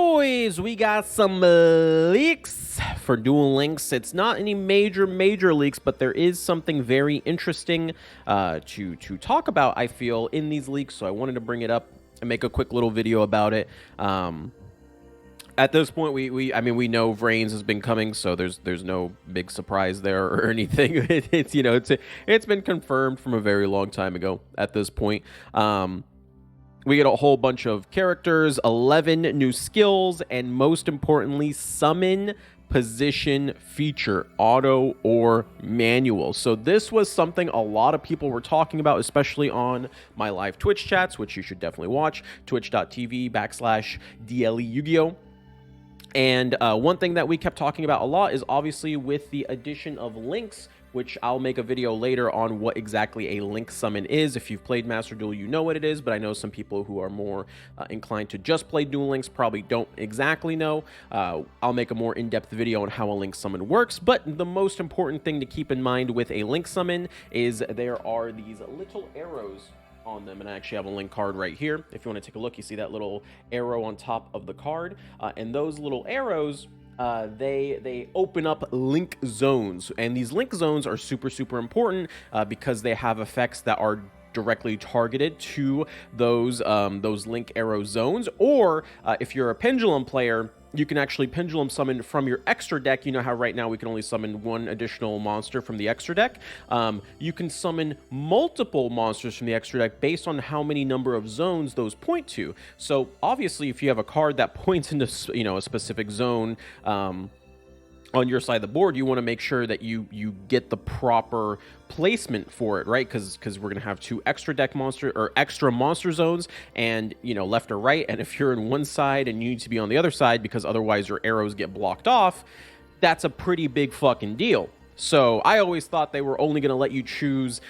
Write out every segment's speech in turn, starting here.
boys, we got some leaks for Duel Links. It's not any major leaks, but there is something very interesting to talk about, I feel, in these leaks. So I wanted to bring it up and make a quick little video about it. At this point, we know Vrains has been coming, so there's no big surprise there or anything. It's been confirmed from a very long time ago at this point. We get a whole bunch of characters, 11 new skills, and most importantly, summon position feature, auto or manual. So this was something a lot of people were talking about, especially on my live Twitch chats, which you should definitely watch, twitch.tv/DLE Yugioh. And one thing that we kept talking about a lot is obviously with the addition of links, which I'll make a video later on what exactly a link summon is. If you've played Master Duel, you know what it is, but I know some people who are more inclined to just play Duel Links probably don't exactly know. I'll make a more in-depth video on how a link summon works, but the most important thing to keep in mind with a link summon is there are these little arrows on them, and I actually have a link card right here. If you want to take a look, you see that little arrow on top of the card, and those little arrows, they open up link zones, and these link zones are super important because they have effects that are directly targeted to those link arrow zones. Or if you're a pendulum player, you can actually pendulum summon from your extra deck. You know how right now we can only summon one additional monster from the extra deck. You can summon multiple monsters from the extra deck based on how many number of zones those point to. So obviously, if you have a card that points into a specific zone on your side of the board, you want to make sure that you get the proper placement for it, right? Because we're gonna have two extra deck monster or extra monster zones, and left or right. And if you're in one side and you need to be on the other side because otherwise your arrows get blocked off, that's a pretty big fucking deal. So I always thought they were only gonna let you choose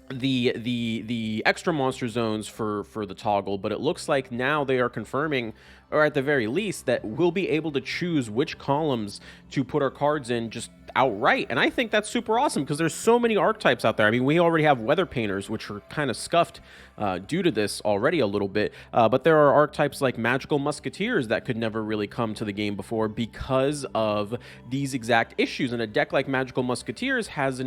the extra monster zones for the toggle, but it looks like now they are confirming, or at the very least, that we'll be able to choose which columns to put our cards in just outright. And I think that's super awesome because there's so many archetypes out there. I mean, we already have weather painters, which are kind of scuffed due to this already a little bit, but there are archetypes like magical musketeers that could never really come to the game before because of these exact issues. And a deck like magical musketeers has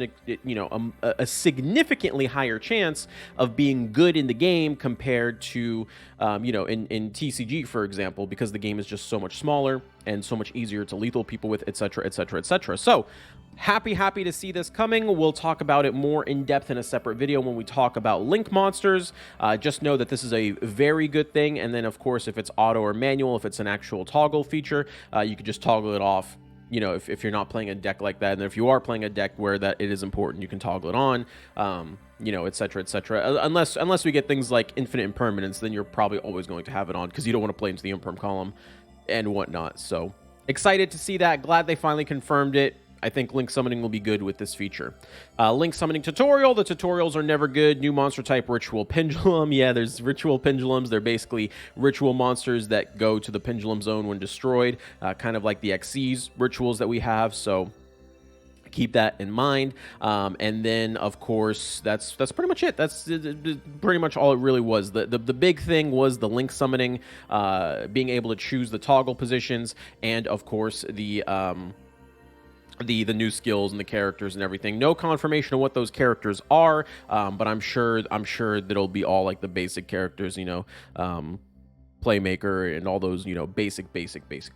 a significantly higher chance of being good in the game compared to in TCG, for example, because the game is just so much smaller and so much easier to lethal people with, etc., etc., etc. So happy to see this coming. We'll talk about it more in depth in a separate video when we talk about link monsters. Just know that this is a very good thing. And then, of course, if it's auto or manual, if it's an actual toggle feature, you could just toggle it off. If you're not playing a deck like that, and if you are playing a deck where that it is important, you can toggle it on. Etc., etc. Unless we get things like infinite impermanence, then you're probably always going to have it on because you don't want to play into the imperm column and whatnot. So excited to see that. Glad they finally confirmed it. I think link summoning will be good with this feature. Link summoning tutorial. The tutorials are never good. New monster type, ritual pendulum. Yeah, there's ritual pendulums. They're basically ritual monsters that go to the pendulum zone when destroyed, kind of like the XC's rituals that we have. So keep that in mind. And then, of course, that's pretty much it. That's pretty much all it really was. The big thing was the link summoning, being able to choose the toggle positions, and of course the new skills and the characters and everything. No confirmation of what those characters are, but I'm sure that'll be all like the basic characters, Playmaker and all those basic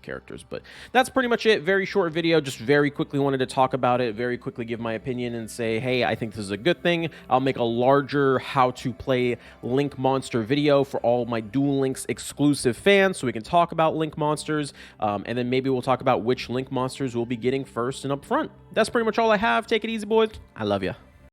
characters. But that's pretty much it. Very short video, just very quickly wanted to talk about it, very quickly give my opinion and say, hey, I think this is a good thing. I'll make a larger how to play link monster video for all my Duel Links exclusive fans so we can talk about link monsters, and then maybe we'll talk about which link monsters we'll be getting first and up front. That's pretty much all I have. Take it easy, boys. I love ya.